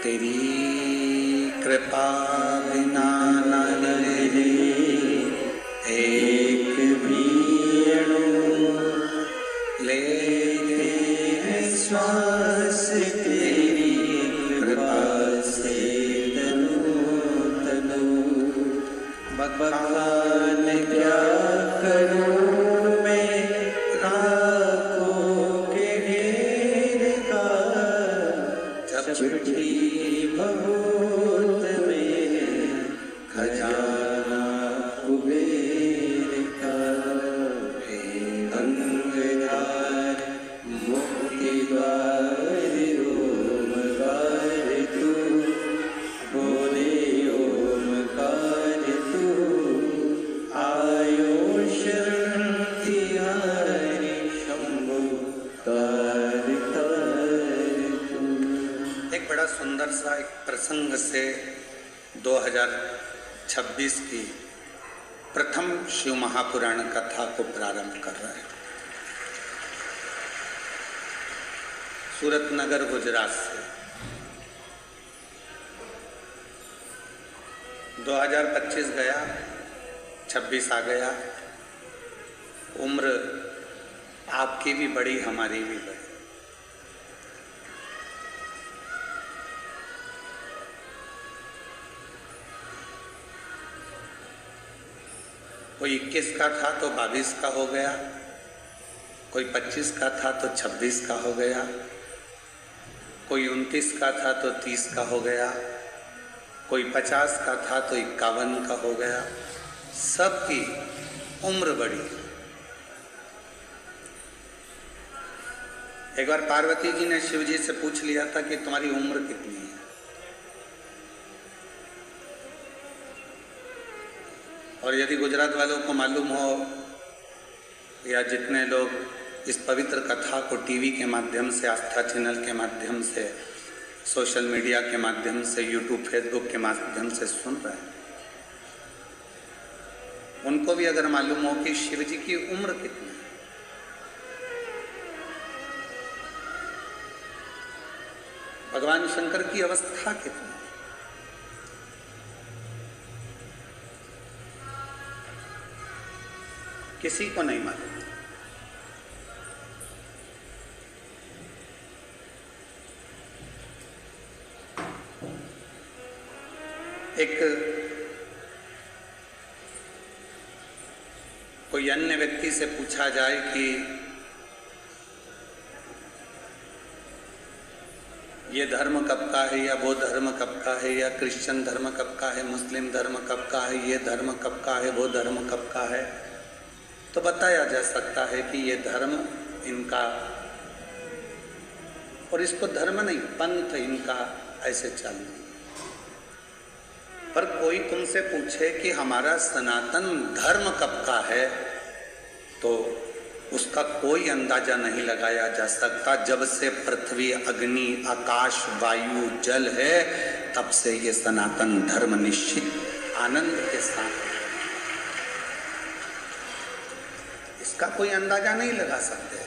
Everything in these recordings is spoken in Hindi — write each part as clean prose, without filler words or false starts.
तेरी कृपा बिना न लगे एक भी अणु, लेते हैं श्वास तेरी कृपा से तनु तनु। बखान क्या करूं मैं राखों के ढेर का, जब चिट्ठी बहुत में खजाना कुबेर का। हे अंगदार मुक्ति द्वार ओमकार तू, बोले ओमकार तू, आयो शरण तिहारी शंभु तार तार तू। एक बड़ा सुंदर सा एक प्रसंग से 2026 की प्रथम शिव महापुराण कथा को प्रारंभ कर रहे हैं। सूरतनगर गुजरात से 2025 गया, 26 आ गया। उम्र आपकी भी बड़ी, हमारी भी बड़ी। कोई 21 का था तो 22 का हो गया, कोई 25 का था तो 26 का हो गया, कोई 29 का था तो 30 का हो गया, कोई 50 का था तो 51 का हो गया। सबकी उम्र बड़ी। एक बार पार्वती जी ने शिव जी से पूछ लिया था कि तुम्हारी उम्र कितनी है। और यदि गुजरात वालों को मालूम हो, या जितने लोग इस पवित्र कथा को टीवी के माध्यम से, आस्था चैनल के माध्यम से, सोशल मीडिया के माध्यम से, यूट्यूब फेसबुक के माध्यम से सुन रहे हैं, उनको भी अगर मालूम हो कि शिव जी की उम्र कितनी है। भगवान शंकर की अवस्था कितनी है, किसी को नहीं मालूम। एक कोई अन्य व्यक्ति से पूछा जाए कि ये धर्म कब का है, या वो धर्म कब का है, या क्रिश्चियन धर्म कब का है, मुस्लिम धर्म कब का है, ये धर्म कब का है, वो धर्म कब का है, तो बताया जा सकता है कि ये धर्म इनका, और इसको धर्म नहीं, पंथ इनका ऐसे चल। पर कोई तुमसे पूछे कि हमारा सनातन धर्म कब का है, तो उसका कोई अंदाजा नहीं लगाया जा सकता। जब से पृथ्वी, अग्नि, आकाश, वायु, जल है, तब से ये सनातन धर्म निश्चित आनंद के साथ, इसका कोई अंदाजा नहीं लगा सकते।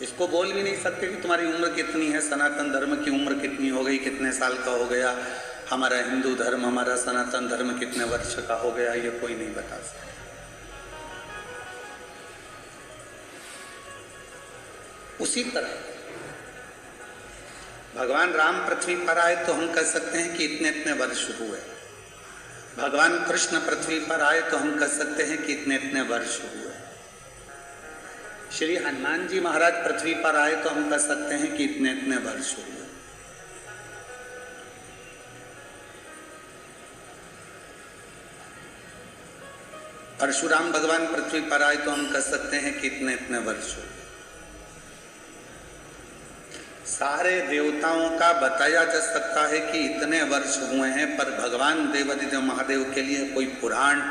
इसको बोल भी नहीं सकते कि तुम्हारी उम्र कितनी है, सनातन धर्म की उम्र कितनी हो गई, कितने साल का हो गया, हमारा हिंदू धर्म, हमारा सनातन धर्म कितने वर्ष का हो गया, ये कोई नहीं बता सकता। उसी तरह भगवान राम पृथ्वी पर आए तो हम कह सकते हैं कि इतने इतने वर्ष हुए। भगवान कृष्ण पृथ्वी पर आए तो हम कह सकते हैं कि इतने इतने वर्ष हुए। श्री हनुमान जी महाराज पृथ्वी पर आए तो हम कह सकते हैं कि इतने इतने वर्ष हुए। परशुराम भगवान पृथ्वी पर आए तो हम कह सकते हैं कि इतने इतने वर्ष हुए। सारे देवताओं का बताया जा सकता है कि इतने वर्ष हुए हैं, पर भगवान देवादिदेव महादेव के लिए कोई पुराण,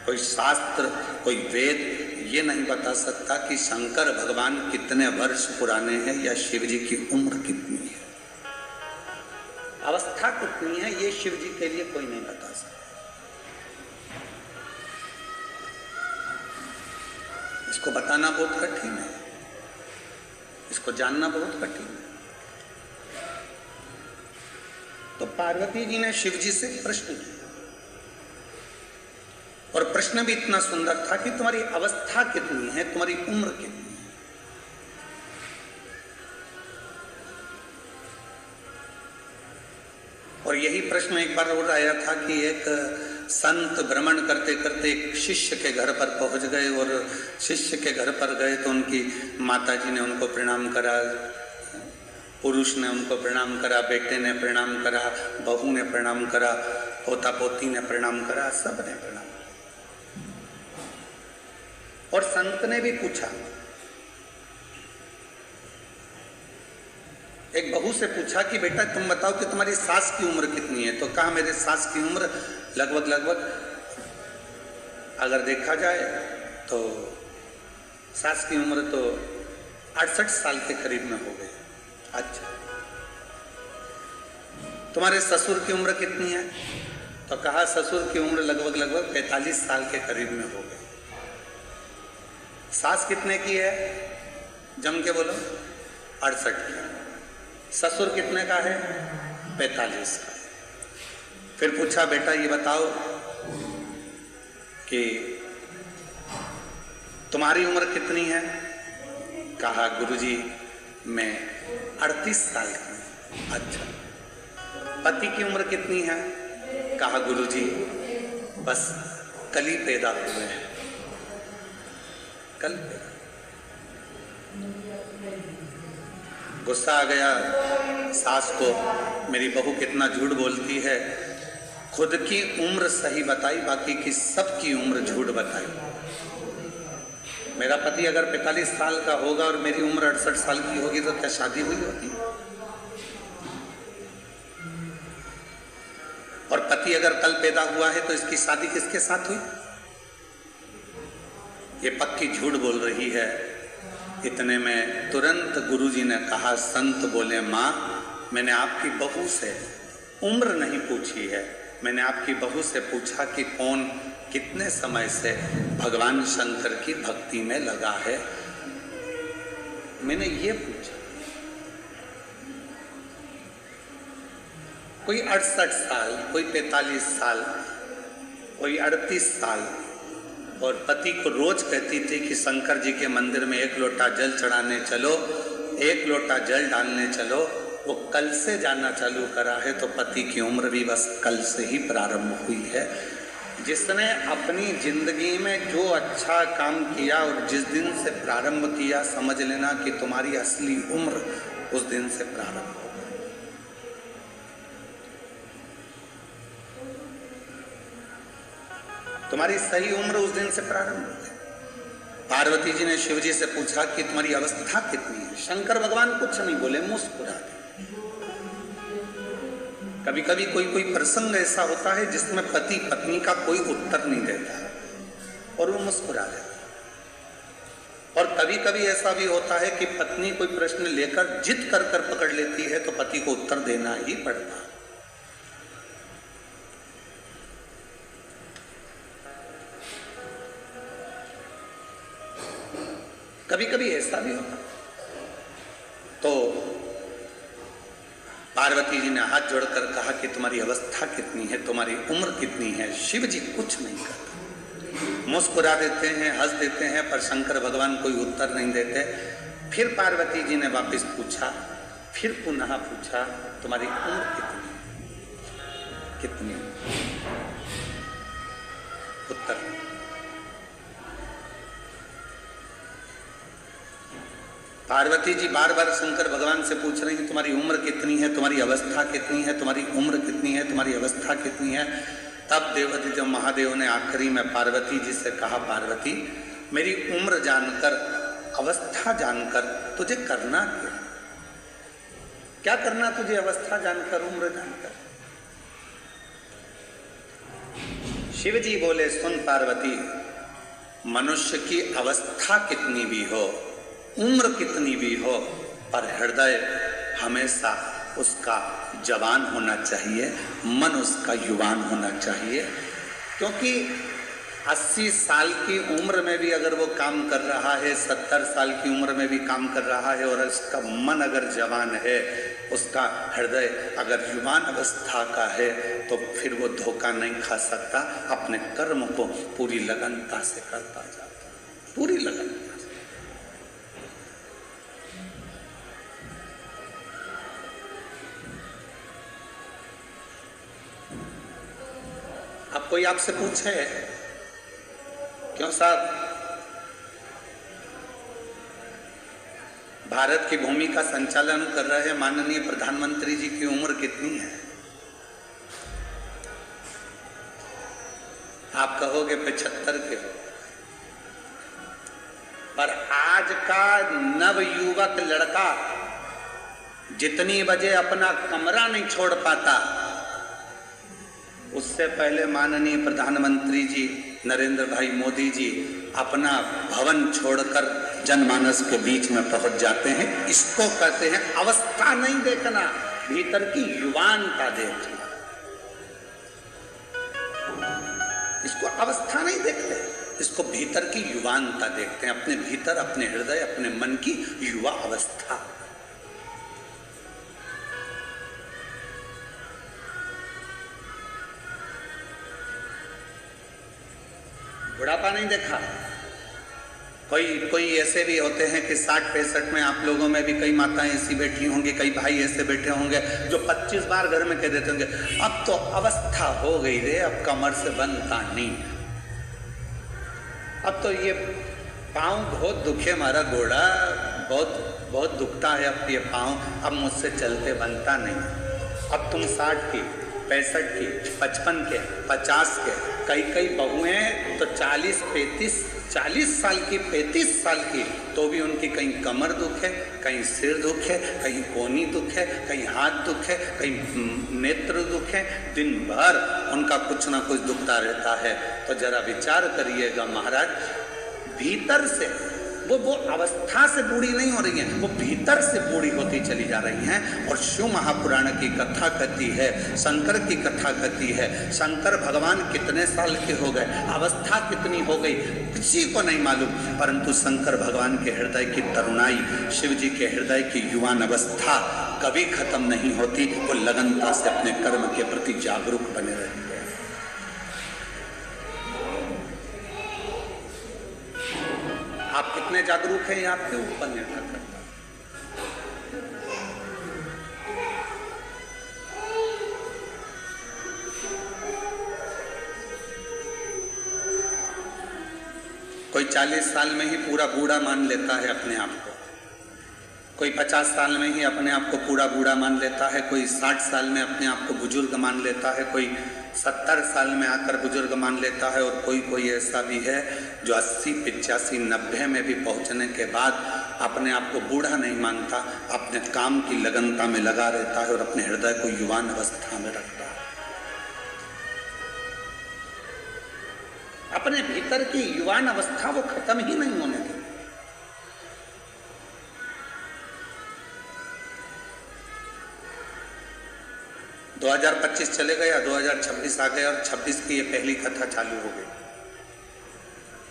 कोई शास्त्र, कोई वेद ये नहीं बता सकता कि शंकर भगवान कितने वर्ष पुराने हैं या शिव जी की उम्र कितनी है, अवस्था कितनी है, ये शिव जी के लिए कोई नहीं बता सकता। इसको बताना बहुत कठिन है। इसको जानना बहुत कठिन है। तो पार्वती जी ने शिव जी से प्रश्न किया, और प्रश्न भी इतना सुंदर था कि तुम्हारी अवस्था कितनी है, तुम्हारी उम्र कितनी है। और यही प्रश्न एक बार और आया था कि एक संत भ्रमण करते करते एक शिष्य के घर पर पहुंच गए, और शिष्य के घर पर गए तो उनकी माताजी ने उनको प्रणाम करा, पुरुष ने उनको प्रणाम करा, बेटे ने प्रणाम करा, बहू ने प्रणाम करा, पोता पोती ने प्रणाम करा, सब ने प्रणाम। और संत ने भी पूछा, एक बहू से पूछा कि बेटा तुम बताओ कि तुम्हारी सास की उम्र कितनी है। तो कहा मेरे सास की उम्र लगभग अगर देखा जाए तो सास की उम्र तो 68 साल के करीब में हो गई। अच्छा, तुम्हारे ससुर की उम्र कितनी है? तो कहा ससुर की उम्र लगभग 45 साल के करीब में हो गई। सास कितने की है? जम के बोलो। 68 की। ससुर कितने का है? 45 का। फिर पूछा बेटा ये बताओ कि तुम्हारी उम्र कितनी है? कहा गुरुजी मैं 38 साल की। अच्छा, पति की उम्र कितनी है? कहा गुरुजी बस कल ही पैदा हुए हैं, कल। गुस्सा आ गया सास को, मेरी बहू कितना झूठ बोलती है, खुद की उम्र सही बताई, बाकी की सबकी उम्र झूठ बताई। मेरा पति अगर 45 साल का होगा और मेरी उम्र 68 साल की होगी तो क्या शादी हुई होती? और पति अगर कल पैदा हुआ है तो इसकी शादी किसके साथ हुई? ये पक्की झूठ बोल रही है। इतने में तुरंत गुरुजी ने कहा, संत बोले माँ मैंने आपकी बहू से उम्र नहीं पूछी है, मैंने आपकी बहू से पूछा कि कौन कितने समय से भगवान शंकर की भक्ति में लगा है, मैंने ये पूछा। कोई 68 साल, कोई 45 साल, कोई 38 साल, और पति को रोज कहती थी कि शंकर जी के मंदिर में 1 लोटा जल चढ़ाने चलो, 1 लोटा जल डालने चलो। वो कल से जाना चालू करा है तो पति की उम्र भी बस कल से ही प्रारंभ हुई है। जिसने अपनी जिंदगी में जो अच्छा काम किया और जिस दिन से प्रारंभ किया, समझ लेना कि तुम्हारी असली उम्र उस दिन से प्रारंभ हो गई। तुम्हारी सही उम्र उस दिन से प्रारंभ हो गई। पार्वती जी ने शिव जी से पूछा कि तुम्हारी अवस्था कितनी है? शंकर भगवान कुछ नहीं बोले, मुस्कुरा दे। कभी कभी कोई प्रसंग ऐसा होता है जिसमें पति पत्नी का कोई उत्तर नहीं देता है और वो मुस्कुरा देता है। और कभी कभी ऐसा भी होता है कि पत्नी कोई प्रश्न लेकर जिद कर कर पकड़ लेती है तो पति को उत्तर देना ही पड़ता है। कभी कभी ऐसा भी होता। तो पार्वती जी ने हाथ जोड़कर कहा कि तुम्हारी अवस्था कितनी है, तुम्हारी उम्र कितनी है? शिव जी कुछ नहीं कहते, मुस्कुरा देते हैं, हंस देते हैं, पर शंकर भगवान कोई उत्तर नहीं देते। फिर पार्वती जी ने वापस पूछा, फिर पुनः पूछा तुम्हारी उम्र कितनी? उत्तर पार्वती जी बार बार शंकर भगवान से पूछ रही हैं तुम्हारी उम्र कितनी है, तुम्हारी अवस्था कितनी है, तुम्हारी उम्र कितनी है, तुम्हारी अवस्था कितनी है। तब देवादिदेव महादेव ने आखिरी में पार्वती जी से कहा, पार्वती मेरी उम्र जानकर, अवस्था जानकर तुझे करना क्या? क्या करना तुझे अवस्था जानकर, उम्र जानकर? शिव जी बोले, सुन पार्वती, मनुष्य की अवस्था कितनी भी हो, उम्र कितनी भी हो, पर हृदय हमेशा उसका जवान होना चाहिए, मन उसका युवान होना चाहिए। क्योंकि 80 साल की उम्र में भी अगर वो काम कर रहा है, 70 साल की उम्र में भी काम कर रहा है, और उसका मन अगर जवान है, उसका हृदय अगर युवान अवस्था का है, तो फिर वो धोखा नहीं खा सकता। अपने कर्म को पूरी लगनता से करता जाता, पूरी लगनता से। अब कोई आपसे पूछे, क्यों साहब भारत की भूमि का संचालन कर रहे माननीय प्रधानमंत्री जी की उम्र कितनी है? आप कहोगे 75 के हो, पर आज का नवयुवक लड़का जितनी बजे अपना कमरा नहीं छोड़ पाता, उससे पहले माननीय प्रधानमंत्री जी नरेंद्र भाई मोदी जी अपना भवन छोड़कर जनमानस के बीच में पहुंच जाते हैं। इसको कहते हैं अवस्था नहीं देखना, भीतर की युवानता देखना। इसको अवस्था नहीं देखते, इसको भीतर की युवानता देखते हैं। अपने भीतर, अपने हृदय, अपने मन की युवा अवस्था। बुढ़ापा नहीं देखा। कोई ऐसे भी होते हैं कि 60-65 में आप लोगों में भी कई माताएं ऐसी बैठी होंगी, कई भाई ऐसे बैठे होंगे जो 25 बार घर में कह देते होंगे, अब तो अवस्था हो गई रे, अब कमर से बनता नहीं, अब तो ये पाँव बहुत दुखे, हमारा घोड़ा बहुत बहुत दुखता है, अब ये पाँव, अब मुझसे चलते बनता नहीं। अब तुम 60 की, 65 की, 55 के, 50 के, कई बहुएं तो 40 साल की, 35 साल की, तो भी उनकी कहीं कमर दुखे, कहीं सिर दुखे, कहीं कोहनी दुखे, कहीं हाथ दुखे, कहीं नेत्र दुखे, दिन भर उनका कुछ ना कुछ दुखता रहता है। तो जरा विचार करिएगा महाराज, भीतर से वो अवस्था से बूढ़ी नहीं हो रही है, वो भीतर से बूढ़ी होती चली जा रही हैं। और शिव महापुराण की कथा कहती है, शंकर की कथा कहती है, शंकर भगवान कितने साल के हो गए, अवस्था कितनी हो गई, किसी को नहीं मालूम, परंतु शंकर भगवान के हृदय की तरुणाई, शिव जी के हृदय की युवान अवस्था कभी खत्म नहीं होती। वो लगनता से अपने कर्म के प्रति जागरूक बने रहते हैं। आप कितने जागरूक हैं, ये आपके ऊपर निर्भर करता है। कोई 40 साल में ही पूरा बूढ़ा मान लेता है अपने आप को, कोई 50 साल में ही अपने आप को पूरा बूढ़ा मान लेता है, कोई 60 साल में अपने आप को बुजुर्ग मान लेता है, कोई 70 साल में आकर बुजुर्ग मान लेता है, और कोई ऐसा भी है जो 80, 85, 90 में भी पहुंचने के बाद अपने आप को बूढ़ा नहीं मानता, अपने काम की लगनता में लगा रहता है और अपने हृदय को युवान अवस्था में रखता है। अपने भीतर की युवान अवस्था वो खत्म ही नहीं होने देती। दो 2025 चले गया, 2026 आ गया, और 26 की ये पहली कथा चालू हो गई।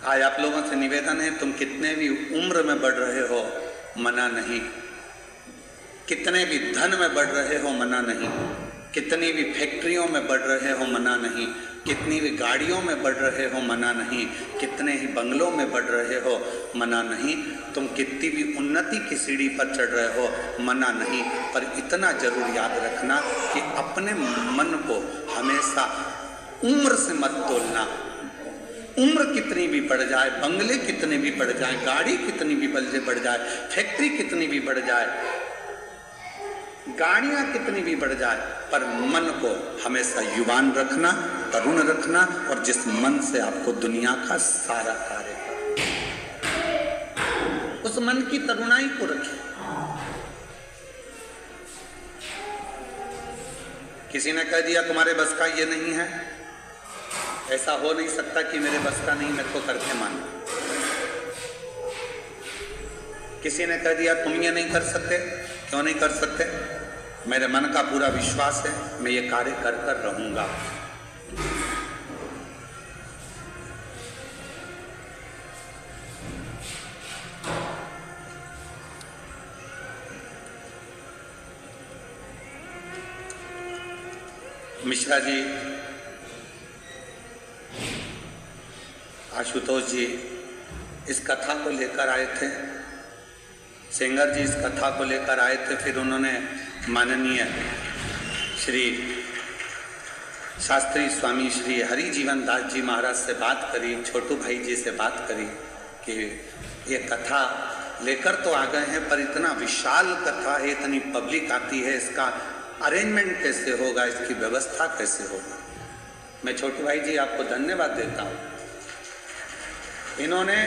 आज आप लोगों से निवेदन है, तुम कितने भी उम्र में बढ़ रहे हो मना नहीं, कितने भी धन में बढ़ रहे हो मना नहीं, कितनी भी फैक्ट्रियों में बढ़ रहे हो मना नहीं, कितनी भी गाड़ियों में बढ़ रहे हो मना नहीं, कितने ही बंगलों में बढ़ रहे हो मना नहीं, तुम कितनी भी उन्नति की सीढ़ी पर चढ़ रहे हो मना नहीं, पर इतना जरूर याद रखना कि अपने मन को हमेशा उम्र से मत तोलना। उम्र कितनी भी बढ़ जाए, बंगले कितने भी बढ़ जाए, गाड़ी कितनी भी बढ़ जाए, फैक्ट्री कितनी भी बढ़ जाए, गाड़ियां कितनी भी बढ़ जाए, पर मन को हमेशा युवान रखना, तरुण रखना, और जिस मन से आपको दुनिया का सारा कार्य करना, उस मन की तरुणाई को रखिए। किसी ने कह दिया तुम्हारे बस का ये नहीं है, ऐसा हो नहीं सकता कि मेरे बस का नहीं, मैं तो करके मान। किसी ने कह दिया तुम ये नहीं कर सकते, क्यों नहीं कर सकते, मेरे मन का पूरा विश्वास है, मैं ये कार्य कर रहूंगा। मिश्रा जी, आशुतोष जी इस कथा को लेकर आए थे, सेंगर जी इस कथा को लेकर आए थे। फिर उन्होंने माननीय श्री शास्त्री स्वामी श्री हरि जीवन दास जी महाराज से बात करी, छोटू भाई जी से बात करी कि ये कथा लेकर तो आ गए हैं, पर इतना विशाल कथा है, इतनी पब्लिक आती है, इसका अरेंजमेंट कैसे होगा, इसकी व्यवस्था कैसे होगी। मैं छोटू भाई जी आपको धन्यवाद देता हूँ। इन्होंने,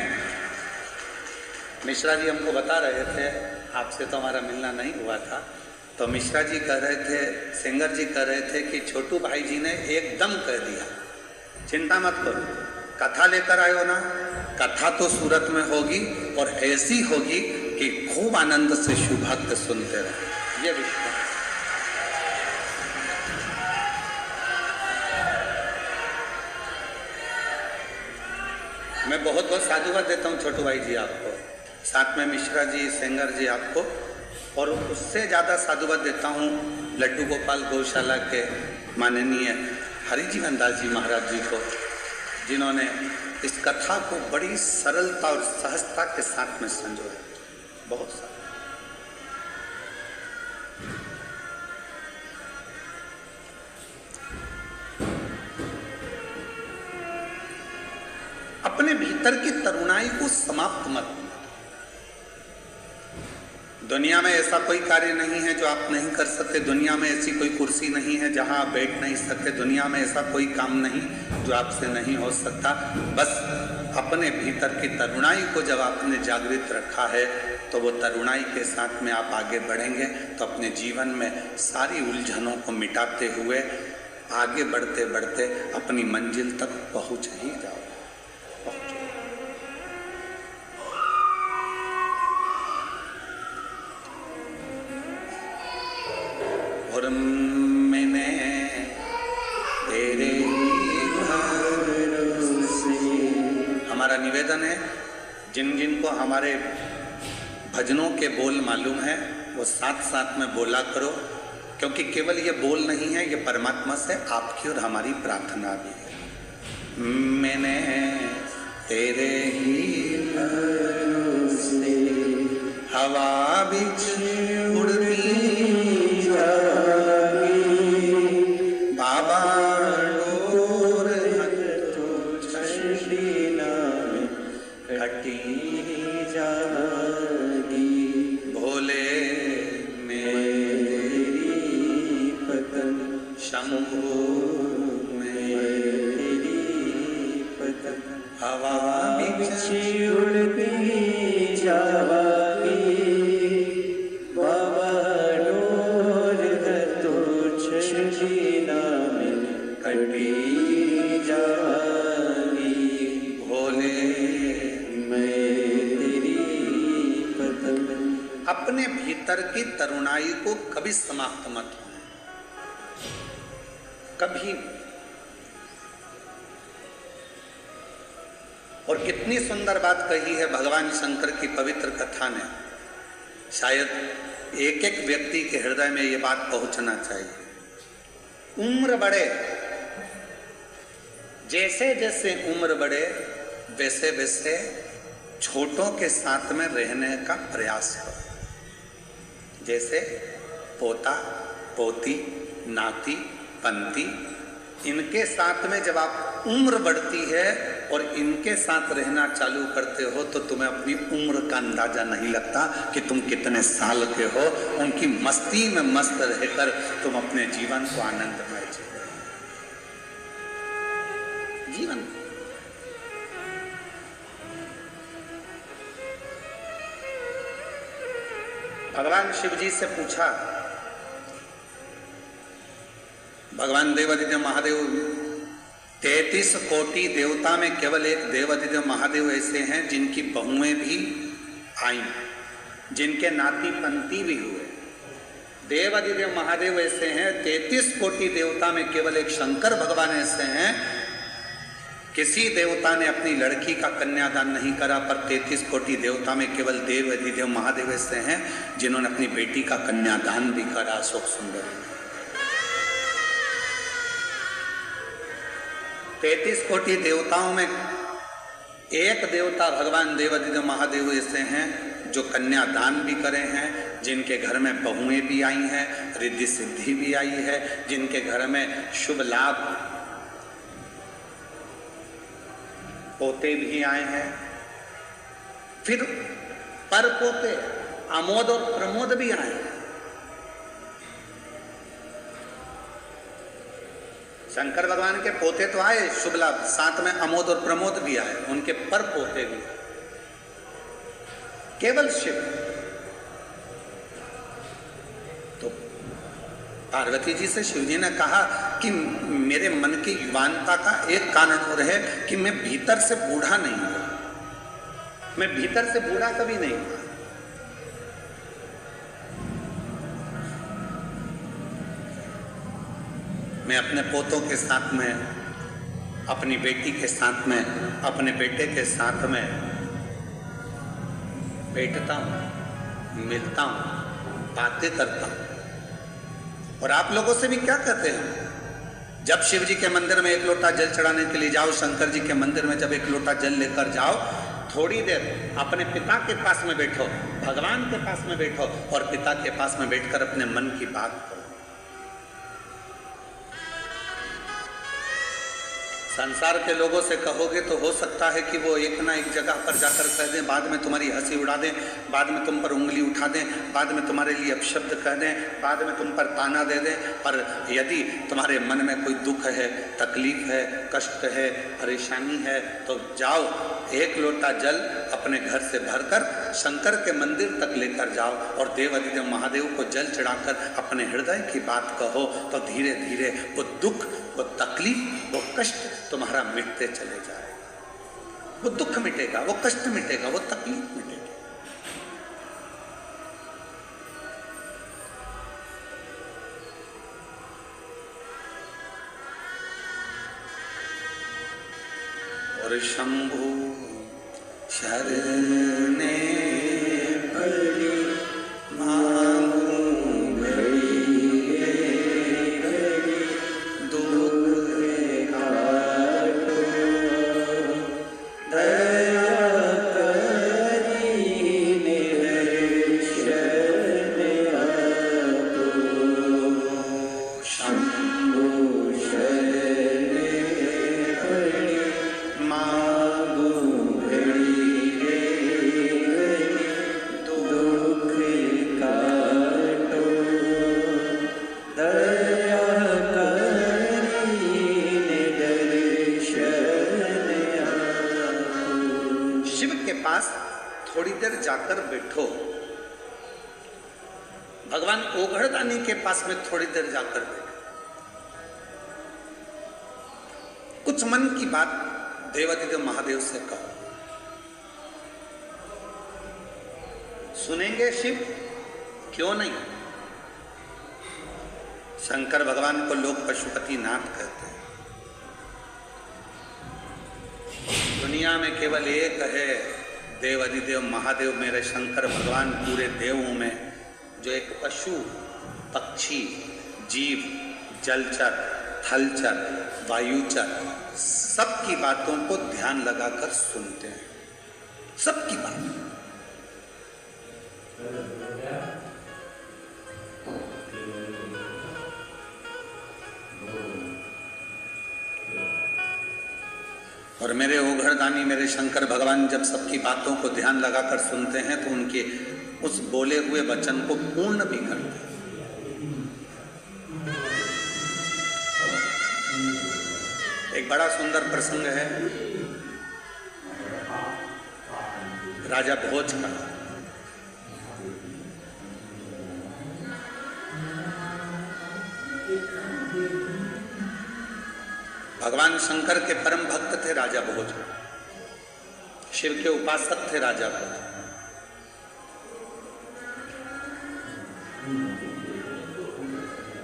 मिश्रा जी हमको बता रहे थे, आपसे तो हमारा मिलना नहीं हुआ था, तो मिश्रा जी कह रहे थे, सेंगर जी कह रहे थे कि छोटू भाई जी ने एकदम कह दिया, चिंता मत करो, कथा लेकर आयो ना, कथा तो सूरत में होगी और ऐसी होगी कि खूब आनंद से शिव भक्त सुनते रहे। ये विश्वास मैं बहुत बहुत साधुवाद देता हूँ छोटू भाई जी आपको, साथ में मिश्रा जी, सेंगर जी आपको, और उससे ज़्यादा साधुवाद देता हूँ लड्डू गोपाल गौशाला के माननीय हरिजीवन दास जी महाराज जी को, जिन्होंने इस कथा को बड़ी सरलता और सहजता के साथ में संजोया। बहुत सारा अपने भीतर की तरुणाई को समाप्त मत। दुनिया में ऐसा कोई कार्य नहीं है जो आप नहीं कर सकते, दुनिया में ऐसी कोई कुर्सी नहीं है जहां आप बैठ नहीं सकते, दुनिया में ऐसा कोई काम नहीं जो आपसे नहीं हो सकता। बस अपने भीतर की तरुणाई को जब आपने जागृत रखा है तो वो तरुणाई के साथ में आप आगे बढ़ेंगे तो अपने जीवन में सारी उलझनों को मिटाते हुए आगे बढ़ते बढ़ते अपनी मंजिल तक पहुंच ही जाओ। और मैंने तेरे हमारा निवेदन है, जिन जिन को हमारे भजनों के बोल मालूम है वो साथ साथ में बोला करो, क्योंकि केवल ये बोल नहीं है, ये परमात्मा से आपकी और हमारी प्रार्थना भी है। मैंने तेरे ही भरोसे हवा बिच उड़ती बाबा डोर घटी जागी, भोले मेरी पतन शंभु मेरी पतन हवा बिच उड़ती जागी, बाबा डोर तो छीना में कटी जागी, भोले मेरी पतन। अपने भीतर की तरुणाई को कभी समाप्त मत होने, कभी। और कितनी सुंदर बात कही है भगवान शंकर की पवित्र कथा ने, शायद एक एक व्यक्ति के हृदय में ये बात पहुंचना चाहिए। उम्र बढ़े, जैसे जैसे उम्र बढ़े वैसे वैसे छोटों के साथ में रहने का प्रयास करो। जैसे पोता पोती नाती पंती, इनके साथ में जब आप उम्र बढ़ती है और इनके साथ रहना चालू करते हो तो तुम्हें अपनी उम्र का अंदाजा नहीं लगता कि तुम कितने साल के हो। उनकी मस्ती में मस्त रहकर तुम अपने जीवन को आनंदमय जीवन। भगवान शिव जी से पूछा, भगवान देवादिदेव महादेव 33 कोटि देवता में केवल एक देवादिदेव महादेव ऐसे हैं जिनकी बहुएं भी आई, जिनके नाती पंती भी हुए। देवादिदेव महादेव ऐसे हैं, 33 कोटि देवता में केवल एक शंकर भगवान ऐसे हैं, किसी देवता ने अपनी लड़की का कन्यादान नहीं करा, पर 33 कोटि देवता में केवल देवादिदेव महादेव ऐसे हैं जिन्होंने अपनी बेटी का कन्यादान भी करा। अशोक सुंदर 33 कोटि देवताओं में एक देवता भगवान देवादिदेव महादेव ऐसे हैं जो कन्या दान भी करे हैं, जिनके घर में बहुएं भी आई हैं, रिद्धि सिद्धि भी आई है, जिनके घर में शुभ लाभ पोते भी आए हैं, फिर पर पोते आमोद और प्रमोद भी आए हैं। शंकर भगवान के पोते तो आए शुभ लाभ, साथ में अमोद और प्रमोद भी आए, उनके पर पोते भी आए। केवल शिव तो पार्वती जी से शिव जी ने कहा कि मेरे मन की युवानता का एक कारण और है कि मैं भीतर से बूढ़ा नहीं हुआ, मैं भीतर से बूढ़ा कभी नहीं हुआ। मैं अपने पोतों के साथ में, अपनी बेटी के साथ में, अपने बेटे के साथ में बैठता हूं, मिलता हूं, बातें करता हूं। और आप लोगों से भी क्या कहते हैं, जब शिव जी के मंदिर में एक लोटा जल चढ़ाने के लिए जाओ, शंकर जी के मंदिर में जब एक लोटा जल लेकर जाओ, थोड़ी देर अपने पिता के पास में बैठो, भगवान के पास में बैठो और पिता के पास में बैठकर अपने मन की बात करो। संसार के लोगों से कहोगे तो हो सकता है कि वो एक ना एक जगह पर जाकर कह दें, बाद में तुम्हारी हंसी उड़ा दें, बाद में तुम पर उंगली उठा दें, बाद में तुम्हारे लिए अपशब्द कह दें, बाद में तुम पर ताना दे दें। पर यदि तुम्हारे मन में कोई दुख है, तकलीफ है, कष्ट है, परेशानी है, तो जाओ एक लोटा जल अपने घर से भरकर शंकर के मंदिर तक लेकर जाओ और देवादिदेव महादेव को जल चढ़ाकर अपने हृदय की बात कहो, तो धीरे धीरे वो दुख, वो तकलीफ, वो कष्ट तुम्हारा मिटते चले जाएगा। वो दुख मिटेगा, वो कष्ट मिटेगा, वो तकलीफ मिटेगी। और शंभु शरणे पड़ी थोड़ी देर जाकर बैठो, भगवान ओघड़दानी के पास में थोड़ी देर जाकर बैठो, कुछ मन की बात देवादिदेव महादेव से कहो। सुनेंगे शिव, क्यों नहीं। शंकर भगवान को लोग पशुपति नाथ कहते हैं। दुनिया में केवल एक है देवादिदेव महादेव, मेरे शंकर भगवान पूरे देवों में, जो एक पशु, पक्षी, जीव, जलचर, थलचर, वायुचर, सबकी बातों को ध्यान लगाकर सुनते हैं, सबकी बात। और मेरे ओघड़दानी, मेरे शंकर भगवान जब सबकी बातों को ध्यान लगाकर सुनते हैं तो उनके उस बोले हुए वचन को पूर्ण भी करते हैं। एक बड़ा सुंदर प्रसंग है राजा भोज का। भगवान शंकर के परम भक्त थे राजा भोज, शिव के उपासक थे राजा भोज।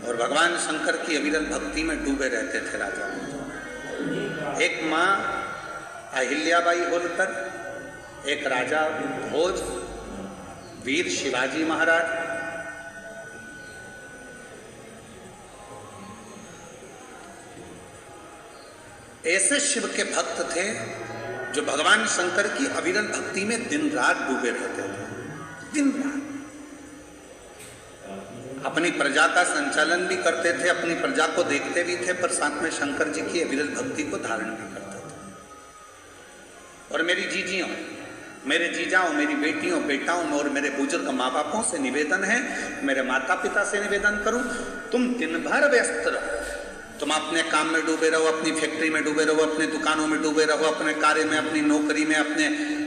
और भगवान शंकर की अविरल भक्ति में डूबे रहते थे राजा भोज। एक माँ अहिल्याबाई होलकर, एक राजा भोज, वीर शिवाजी महाराज, ऐसे शिव के भक्त थे जो भगवान शंकर की अविरल भक्ति में दिन रात डूबे रहते थे। दिन रात अपनी प्रजा का संचालन भी करते थे, अपनी प्रजा को देखते भी थे, पर साथ में शंकर जी की अविरल भक्ति को धारण भी करते थे। और मेरी जीजियों, मेरे जीजाओं, मेरी बेटियों, बेटाओं में और मेरे बुजुर्ग माँ बापों से निवेदन है, मेरे माता पिता से निवेदन करूं, तुम दिन भर व्यस्त रहो, तुम अपने काम में डूबे रहो, अपनी फैक्ट्री में डूबे रहो, अपने दुकानों में डूबे रहो, अपने कार्य में, अपनी नौकरी में, अपने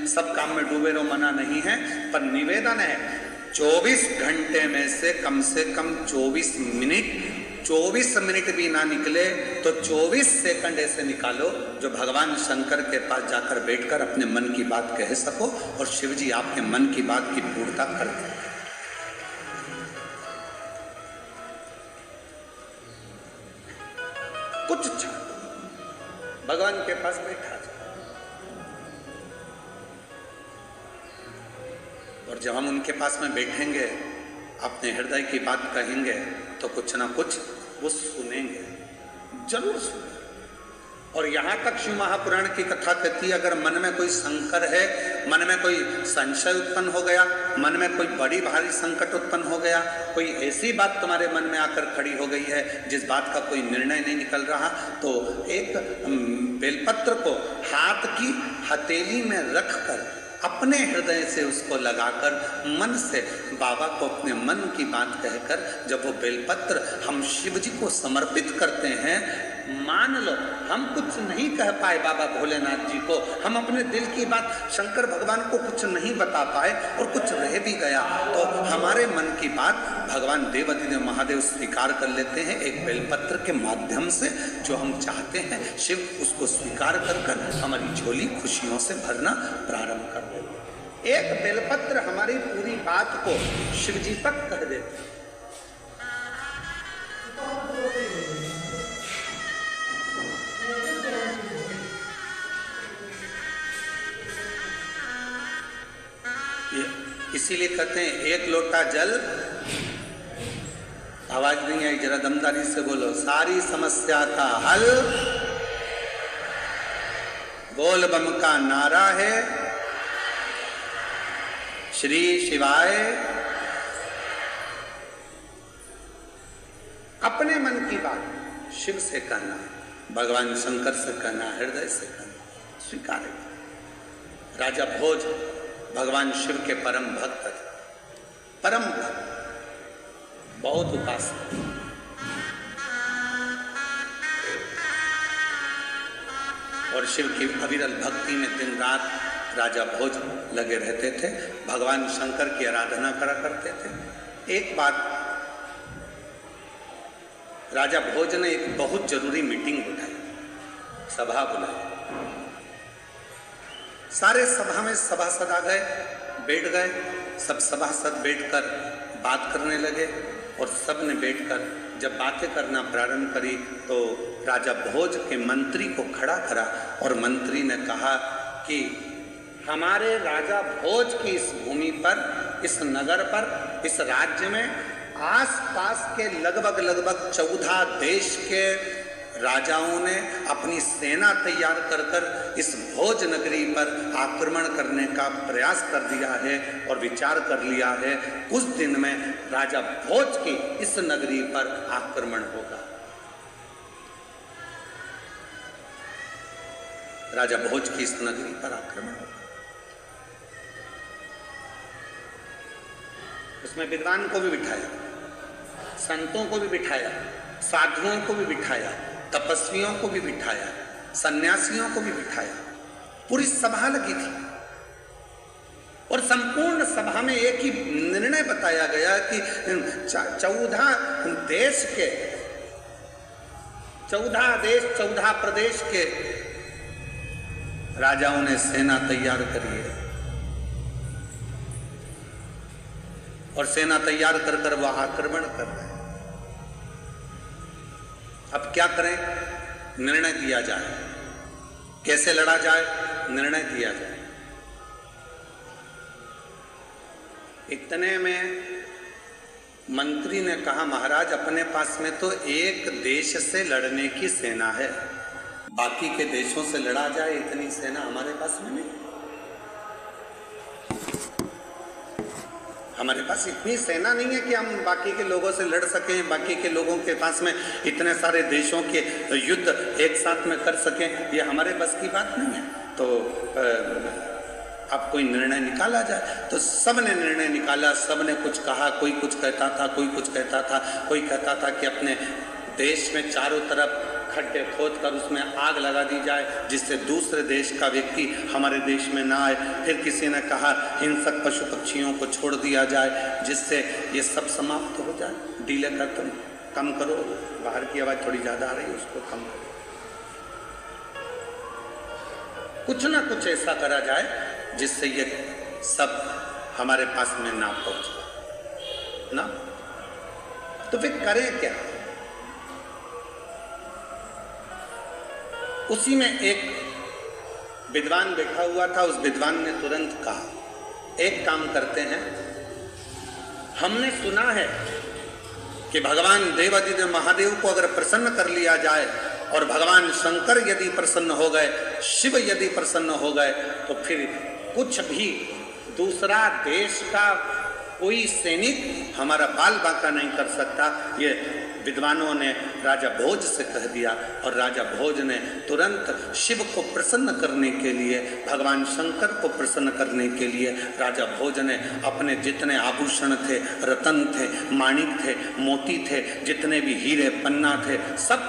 सब काम में डूबे रहो, मना नहीं है, पर निवेदन है 24 घंटे में से कम 24 मिनट भी ना निकले तो 24 सेकंड ऐसे निकालो जो भगवान शंकर के पास जाकर बैठकर अपने मन की बात कह सको और शिव जी आपके मन की बात की पूर्णता कर दें। कुछ क्षण भगवान के पास बैठा जाए और जब हम उनके पास में बैठेंगे, अपने हृदय की बात कहेंगे तो कुछ ना कुछ वो सुनेंगे, जरूर सुनेंगे। और यहाँ तक शिव महापुराण की कथा कहती है, अगर मन में कोई संकर है, मन में कोई संशय उत्पन्न हो गया, मन में कोई बड़ी भारी संकट उत्पन्न हो गया, कोई ऐसी बात तुम्हारे मन में आकर खड़ी हो गई है जिस बात का कोई निर्णय नहीं निकल रहा, तो एक बेलपत्र को हाथ की हथेली में रखकर अपने हृदय से उसको लगाकर मन से बाबा को अपने मन की बात कहकर जब वो बेलपत्र हम शिव जी को समर्पित करते हैं, मान लो हम कुछ नहीं कह पाए बाबा भोलेनाथ जी को, हम अपने दिल की बात शंकर भगवान को कुछ नहीं बता पाए और कुछ रह भी गया, तो हमारे मन की बात भगवान देवाधिदेव महादेव स्वीकार कर लेते हैं एक बेलपत्र के माध्यम से। जो हम चाहते हैं शिव उसको स्वीकार कर हमारी झोली खुशियों से भरना प्रारंभ कर देते। एक बेलपत्र हमारी पूरी बात को शिव जी तक कह देते। इसीलिए कहते हैं एक लोटा जल, आवाज नहीं आई, जरा दमदारी से बोलो, सारी समस्या का हल बोल बम का नारा है, श्री शिवाय। अपने मन की बात शिव से कहना, भगवान शंकर से कहना, हृदय से कहना, स्वीकार है। राजा भोज भगवान शिव के परम भक्त थे, परम भक्त, बहुत उपासक। और शिव की अविरल भक्ति में दिन रात राजा भोज लगे रहते थे, भगवान शंकर की आराधना करा करते थे। एक बार राजा भोज ने एक बहुत जरूरी मीटिंग उठाई, सभा बुलाई। सारे सभा में सभासद आ गए, बैठ गए, सब सभासद बैठकर बात करने लगे और सब ने बैठकर जब बातें करना प्रारंभ करी तो राजा भोज के मंत्री को खड़ा करा और मंत्री ने कहा कि हमारे राजा भोज की इस भूमि पर, इस नगर पर, इस राज्य में आसपास के लगभग 14 देश के राजाओं ने अपनी सेना तैयार कर इस भोज नगरी पर आक्रमण करने का प्रयास कर दिया है और विचार कर लिया है, कुछ दिन में राजा भोज की इस नगरी पर आक्रमण होगा। राजा भोज की इस नगरी पर आक्रमण होगा। उसमें विद्वान को भी बिठाया, संतों को भी बिठाया, साधुओं को भी बिठाया, तपस्वियों को भी बिठाया, सन्यासियों को भी बिठाया। पूरी सभा लगी थी और संपूर्ण सभा में एक ही निर्णय बताया गया कि 14 देश के 14 प्रदेश के राजाओं ने सेना तैयार करी है और सेना तैयार कर वह आक्रमण कर रहे हैं। अब क्या करें? निर्णय दिया जाए, कैसे लड़ा जाए, निर्णय दिया जाए। इतने में मंत्री ने कहा, महाराज अपने पास में तो एक देश से लड़ने की सेना है, बाकी के देशों से लड़ा जाए इतनी सेना हमारे पास में नहीं। हमारे पास इतनी सेना नहीं है कि हम बाकी के लोगों से लड़ सकें, बाकी के लोगों के पास में इतने सारे देशों के युद्ध एक साथ में कर सकें, ये हमारे बस की बात नहीं है। तो अब कोई निर्णय निकाला जाए, तो सब ने निर्णय निकाला, सब ने कुछ कहा, कोई कुछ कहता था, कोई कुछ कहता था, कोई कहता था कि अपने देश में चारों तरफ खड्डे खोद कर उसमें आग लगा दी जाए जिससे दूसरे देश का व्यक्ति हमारे देश में ना आए। फिर किसी ने कहा हिंसक पशु पक्षियों को छोड़ दिया जाए जिससे ये सब समाप्त हो जाए। डीले कर तुम कम करो, बाहर की आवाज़ थोड़ी ज़्यादा आ रही है, उसको कम करो। कुछ ना कुछ ऐसा करा जाए जिससे ये सब हमारे पास में ना पहुंचे ना। तो फिर करें क्या? उसी में एक विद्वान बैठा हुआ था, उस विद्वान ने तुरंत कहा, एक काम करते हैं, हमने सुना है कि भगवान देवादिदेव महादेव को अगर प्रसन्न कर लिया जाए और भगवान शंकर यदि प्रसन्न हो गए, शिव यदि प्रसन्न हो गए, तो फिर कुछ भी दूसरा देश का कोई सैनिक हमारा बाल बांका नहीं कर सकता। ये विद्वानों ने राजा भोज से कह दिया और राजा भोज ने तुरंत शिव को प्रसन्न करने के लिए, भगवान शंकर को प्रसन्न करने के लिए राजा भोज ने अपने जितने आभूषण थे, रतन थे, माणिक थे, मोती थे, जितने भी हीरे पन्ना थे, सब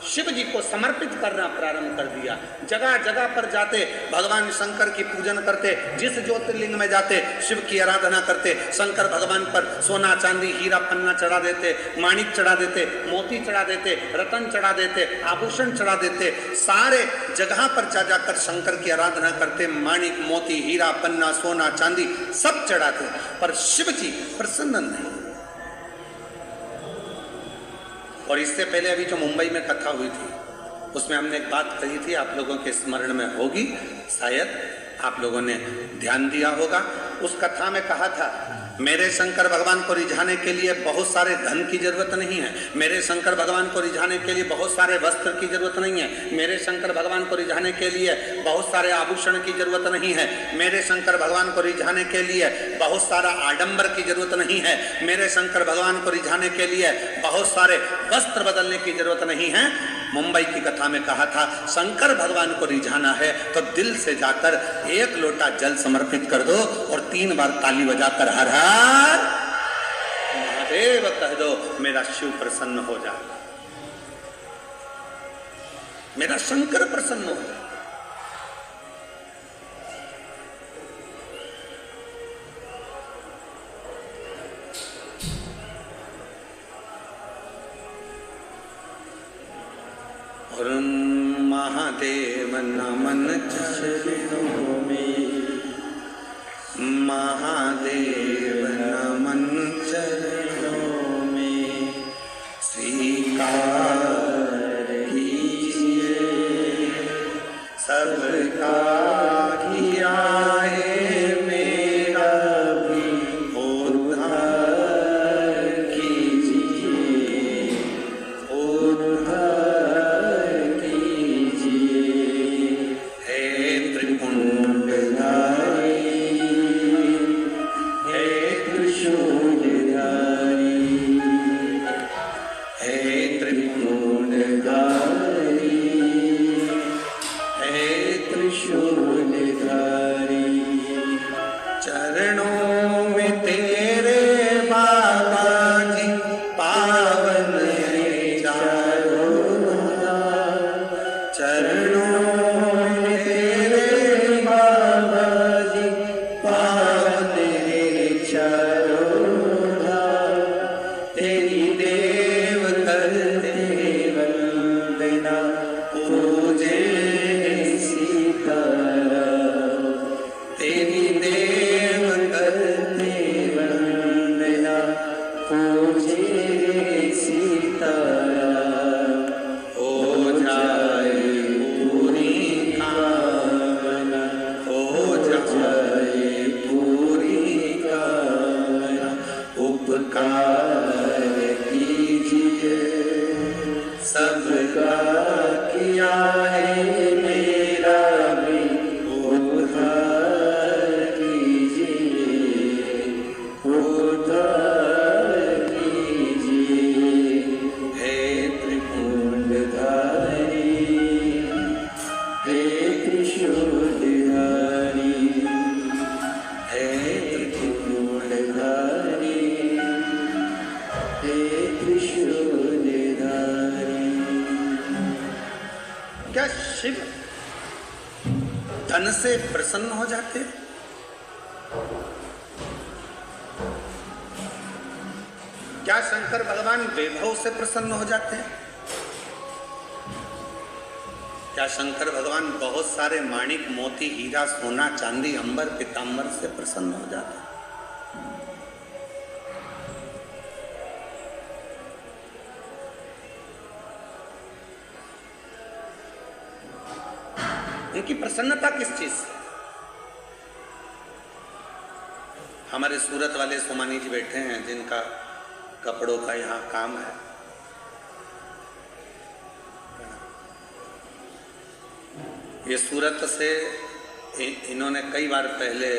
शिव जी को समर्पित करना प्रारंभ कर दिया। जगह जगह पर जाते भगवान शंकर की पूजन करते, जिस ज्योतिर्लिंग में जाते शिव की आराधना करते, शंकर भगवान पर सोना चांदी हीरा पन्ना चढ़ा देते, माणिक चढ़ा देते, मोती चढ़ा देते, रतन चढ़ा देते, आभूषण चढ़ा देते, सारे जगह पर जा जाकर शंकर की आराधना करते, माणिक मोती हीरा पन्ना सोना चांदी सब चढ़ाते, पर शिव जी प्रसन्न नहीं। और इससे पहले अभी जो मुंबई में कथा हुई थी उसमें हमने एक बात कही थी, आप लोगों के स्मरण में होगी, शायद आप लोगों ने ध्यान दिया होगा। उस कथा में कहा था, मेरे शंकर भगवान को रिझाने के लिए बहुत सारे धन की जरूरत नहीं है, मेरे शंकर भगवान को रिझाने के लिए बहुत सारे वस्त्र की जरूरत नहीं है, मेरे शंकर भगवान को रिझाने के लिए बहुत सारे आभूषण की जरूरत नहीं है, मेरे शंकर भगवान को रिझाने के लिए बहुत सारा आडंबर की जरूरत नहीं है, मेरे शंकर भगवान को रिझाने के लिए बहुत सारे वस्त्र बदलने की जरूरत नहीं है। मुंबई की कथा में कहा था, शंकर भगवान को रिझाना है तो दिल से जाकर एक लोटा जल समर्पित कर दो और 3 बार ताली बजाकर हर हर महादेव कह दो, मेरा शिव प्रसन्न हो जाए, मेरा शंकर प्रसन्न हो जाए। और महादेव नमन चरणों में, महादेव नमन चरणों में, स्वीकार कीजिए सबका किया है मेरा भी उद्धार कीजिए, उद्धार सबका किया है शिव धन से प्रसन्न हो जाते? क्या शंकर भगवान वैभव से प्रसन्न हो जाते हैं? क्या शंकर भगवान बहुत सारे माणिक मोती हीरा सोना चांदी अंबर पीतांबर से प्रसन्न हो जाते हैं? उनकी प्रसन्नता किस चीज से? हमारे सूरत वाले सोमानी जी बैठे हैं जिनका कपड़ों का यहाँ काम है। ये सूरत से इन्होंने कई बार पहले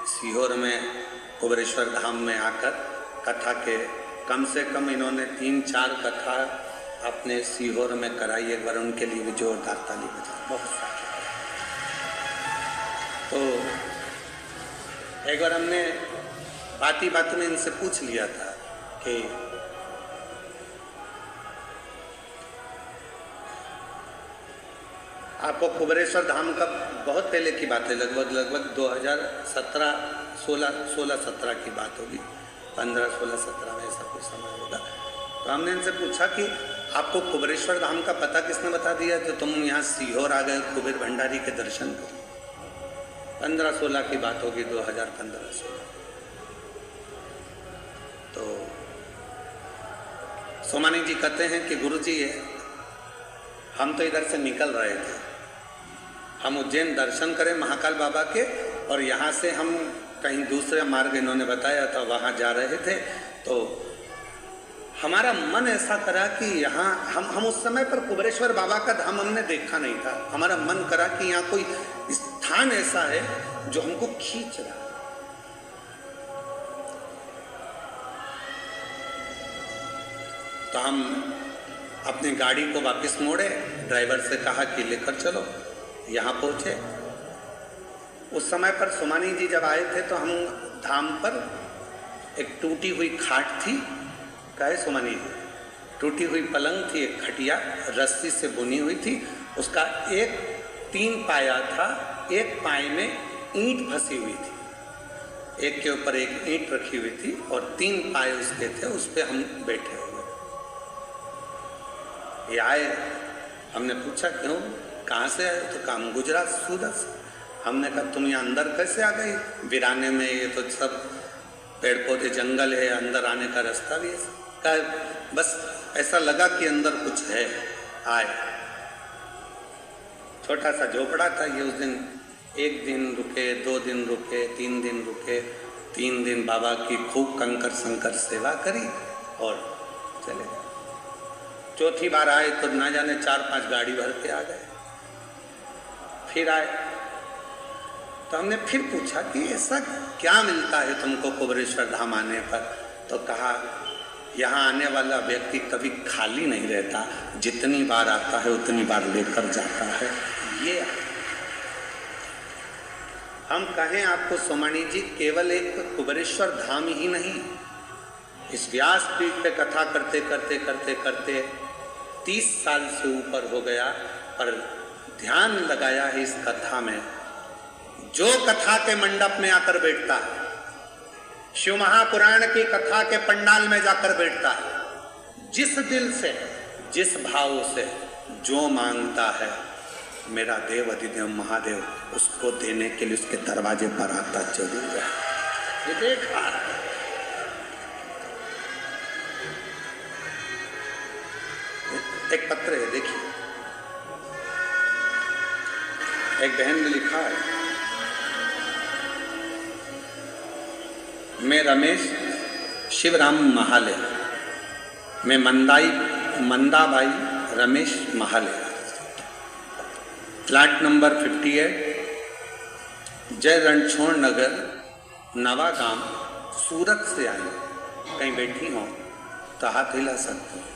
सीहोर में कुबेरेश्वर धाम में आकर कथा के कम से कम इन्होंने 3-4 कथा अपने सीहोर में कराई। एक बार उनके लिए भी जोरदार ताली बजा। बहुत सारे तो एक बार हमने बाती बात में इनसे पूछ लिया था कि आपको कुबेरेश्वर धाम का बहुत पहले की बात है, लगभग 2017 की बात होगी, 15-16-17 में ऐसा कुछ समय होगा। तो हमने इनसे पूछा कि आपको कुबेरेश्वर धाम का पता किसने बता दिया तो तुम यहाँ सीहोर आ गए कुबेर भंडारी के दर्शन करो। 15-16 की बात होगी, 2015-16। तो सोमानी जी कहते हैं कि गुरुजी हम तो इधर से निकल रहे थे, हम उज्जैन दर्शन करें महाकाल बाबा के और यहाँ से हम कहीं दूसरे मार्ग इन्होंने बताया था वहाँ जा रहे थे। तो हमारा मन ऐसा करा कि यहाँ हम उस समय पर कुबेरेश्वर बाबा का धाम हमने देखा नहीं था। हमारा मन करा कि यहाँ कोई स्थान ऐसा है जो हमको खींच रहा है। तो हम अपनी गाड़ी को वापस मोड़े, ड्राइवर से कहा कि लेकर चलो। यहाँ पहुँचे। उस समय पर सोमानी जी जब आए थे तो हम धाम पर एक टूटी हुई खाट थी, कहे सोमानी जी, टूटी हुई पलंग थी, एक खटिया रस्सी से बुनी हुई थी, उसका एक 3 पाया था, एक पाए में ईंट फंसी हुई थी, एक के ऊपर एक ईंट रखी हुई थी और 3 पाए उसके थे, उस पर हम बैठे हुए। ये आए, हमने पूछा क्यों, कहाँ से आए? तो काम गुजरात सूरत से। हमने कहा तुम यहाँ अंदर कैसे आ गई? वीराने में ये तो सब पेड़ पौधे जंगल है, अंदर आने का रास्ता भी है। कहा बस ऐसा लगा कि अंदर कुछ है, आए। छोटा सा झोपड़ा था ये। उस दिन 1 दिन रुके, 2 दिन रुके, 3 दिन रुके। 3 दिन बाबा की खूब कंकर संकर सेवा करी और चले गए। चौथी बार आए तो ना जाने 4-5 गाड़ी भर के आ गए। फिर आए तो हमने फिर पूछा कि ऐसा क्या मिलता है तुमको कुबेरेश्वर धाम आने पर? तो कहा यहाँ आने वाला व्यक्ति कभी खाली नहीं रहता, जितनी बार आता है उतनी बार लेकर जाता है। ये हम कहें आपको सोमानी जी, केवल एक कुबेरेश्वर धाम ही नहीं, इस व्यासपीठ पे कथा करते करते करते करते 30 साल से ऊपर हो गया, पर ध्यान लगाया है इस कथा में। जो कथा के मंडप में आकर बैठता है, शिव महापुराण की कथा के पंडाल में जाकर बैठता है, जिस दिल से, जिस भाव से जो मांगता है, मेरा देव अधिदेव महादेव उसको देने के लिए उसके दरवाजे पर आता जरूर है। ये देखा एक पत्र है, देखिए, एक बहन ने लिखा है, मैं रमेश शिवराम महाले, मैं मंदाबाई रमेश महाले, फ्लैट नंबर 58, जय रणछोड़ नगर, नवागांव, सूरत से आई। कहीं बैठी हो तो हाथ हिला सकती हैं।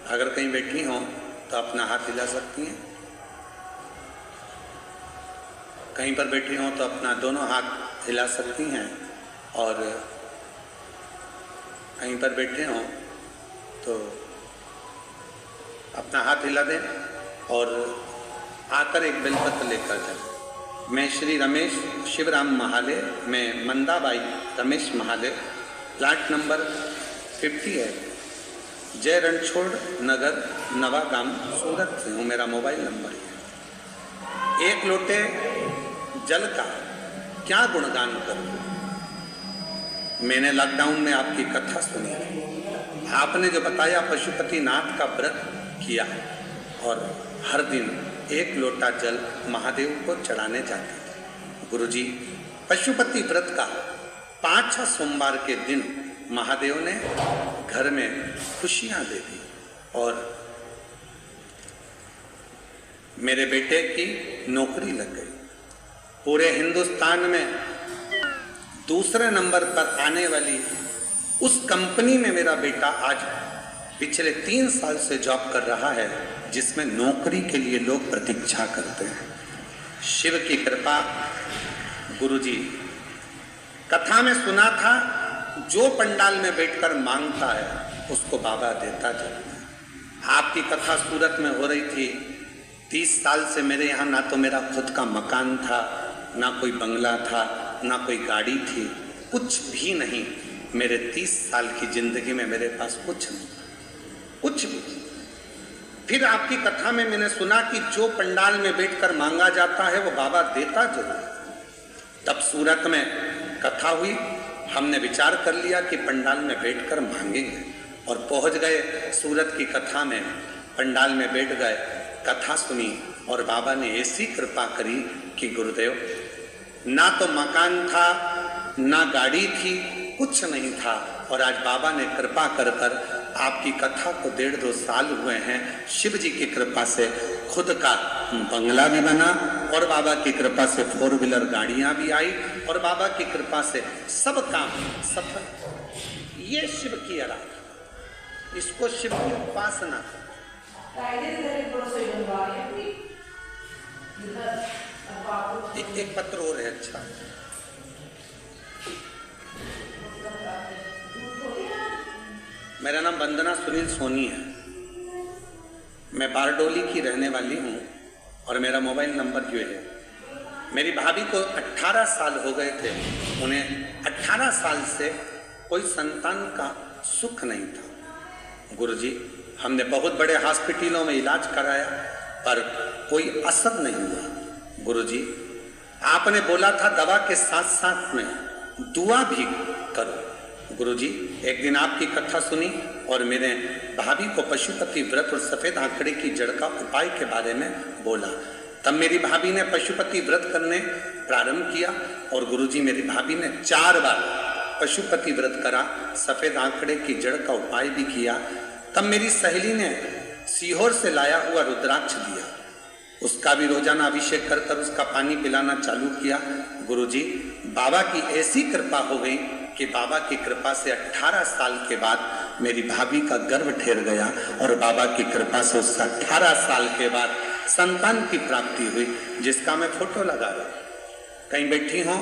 अगर कहीं बैठी हो तो अपना हाथ हिला सकती हैं। कहीं पर बैठी हो तो अपना दोनों हाथ हिला सकती हैं। और कहीं पर बैठे हों तो अपना हाथ हिला दें और आकर एक बेलपत्र लेकर जाए। मैं श्री रमेश शिवराम महाले, मैं मंदाबाई रमेश महाले, प्लाट नंबर 50 है, जय रणछोड़ नगर, नवागाम, सूरत से हूँ। मेरा मोबाइल नंबर है। एक लोटे जल का क्या गुणगान करूँ। मैंने लॉकडाउन में आपकी कथा सुनी, आपने जो बताया पशुपति नाथ का व्रत किया और हर दिन एक लोटा जल महादेव को चढ़ाने जाते थे। गुरुजी, पशुपति व्रत का 5 सोमवार के दिन महादेव ने घर में खुशियां दे दी और मेरे बेटे की नौकरी लग गई। पूरे हिंदुस्तान में दूसरे नंबर पर आने वाली उस कंपनी में मेरा बेटा आज पिछले 3 साल से जॉब कर रहा है, जिसमें नौकरी के लिए लोग प्रतीक्षा करते हैं। शिव की कृपा। गुरुजी, कथा में सुना था जो पंडाल में बैठकर मांगता है उसको बाबा देता जरूर है। आपकी कथा सूरत में हो रही थी। 30 साल से मेरे यहाँ ना तो मेरा खुद का मकान था, ना कोई बंगला था, ना कोई गाड़ी थी, कुछ भी नहीं। मेरे 30 साल की जिंदगी में मेरे पास कुछ नहीं, कुछ भी। फिर आपकी कथा में मैंने सुना कि जो पंडाल में बैठकर मांगा जाता है वो बाबा देता जरूर। तब सूरत में कथा हुई, हमने विचार कर लिया कि पंडाल में बैठकर मांगेंगे और पहुंच गए सूरत की कथा में। पंडाल में बैठ गए, कथा सुनी और बाबा ने ऐसी कृपा करी कि गुरुदेव, ना तो मकान था, ना गाड़ी थी, कुछ नहीं था। और आज बाबा ने कृपा कर कर आपकी कथा को 1.5-2 साल हुए हैं। शिव जी की कृपा से खुद का बंगला भी बना और बाबा की कृपा से 4 व्हीलर गाड़ियां भी आई और बाबा की कृपा से सब काम सफल। ये शिव की आराधना, इसको शिव की उपासना। एक पत्र और है। अच्छा, मेरा नाम वंदना सुनील सोनी है। मैं बारडोली की रहने वाली हूँ और मेरा मोबाइल नंबर ये है। मेरी भाभी को 18 साल हो गए थे। उन्हें 18 साल से कोई संतान का सुख नहीं था। गुरुजी, हमने बहुत बड़े हॉस्पिटलों में इलाज कराया पर कोई असर नहीं हुआ। गुरुजी, आपने बोला था दवा के साथ साथ में दुआ भी करो। गुरुजी, एक दिन आपकी कथा सुनी और मेरे भाभी को पशुपति व्रत और सफेद आंकड़े की जड़ का उपाय के बारे में बोला। तब मेरी भाभी ने पशुपति व्रत करने प्रारंभ किया और गुरुजी, मेरी भाभी ने 4 बार पशुपति व्रत करा, सफेद आंकड़े की जड़ का उपाय भी किया। तब मेरी सहेली ने सीहोर से लाया हुआ रुद्राक्ष दिया, उसका भी रोजाना अभिषेक कर कर उसका पानी पिलाना चालू किया। गुरुजी, बाबा की ऐसी कृपा हो गई कि बाबा की कृपा से 18 साल के बाद मेरी भाभी का गर्भ ठहर गया और बाबा की कृपा से उससे 18 साल के बाद संतान की प्राप्ति हुई, जिसका मैं फोटो लगा रहा हूँ। कहीं बैठी हो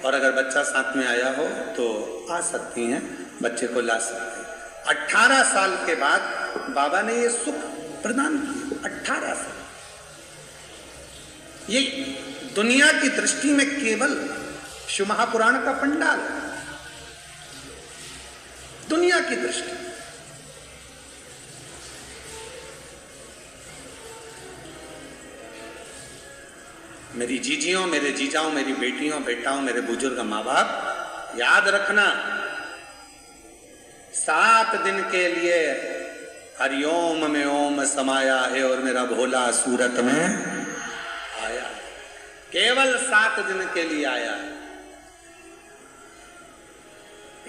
और अगर बच्चा साथ में आया हो तो आ सकती हैं, बच्चे को ला सकते हैं। 18 साल के बाद बाबा ने ये सुख प्रदान किया। 18 साल, ये दुनिया की दृष्टि में केवल शिव महापुराण का पंडाल, दुनिया की दृष्टि। मेरी जीजियों, मेरे जीजाओं, मेरी बेटियों, बेटाओं, मेरे बुजुर्ग माँ बाप, याद रखना 7 दिन के लिए हरिओम में ओम समाया है और मेरा भोला सूरत में आया। केवल 7 दिन के लिए आया है।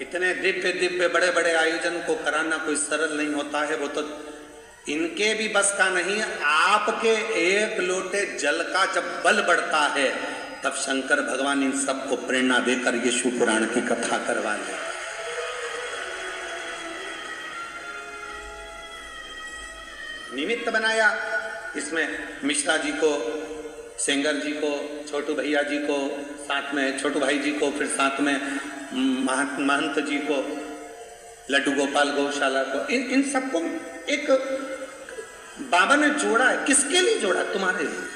इतने दिव्य दिव्य बड़े बड़े आयोजन को कराना कोई सरल नहीं होता है। वो तो इनके भी बस का नहीं। आपके एक लोटे जल का जब बल बढ़ता है तब शंकर भगवान इन सबको प्रेरणा देकर ये शिव पुराण की कथा करवा ले। निमित्त बनाया, इसमें मिश्रा जी को, सेंगर जी को, छोटू भैया जी को, साथ में छोटू भाई जी को, फिर साथ में महंत जी को, लड्डू गोपाल गौशाला को, इन सबको एक बाबा ने जोड़ा है। किसके लिए जोड़ा? तुम्हारे लिए।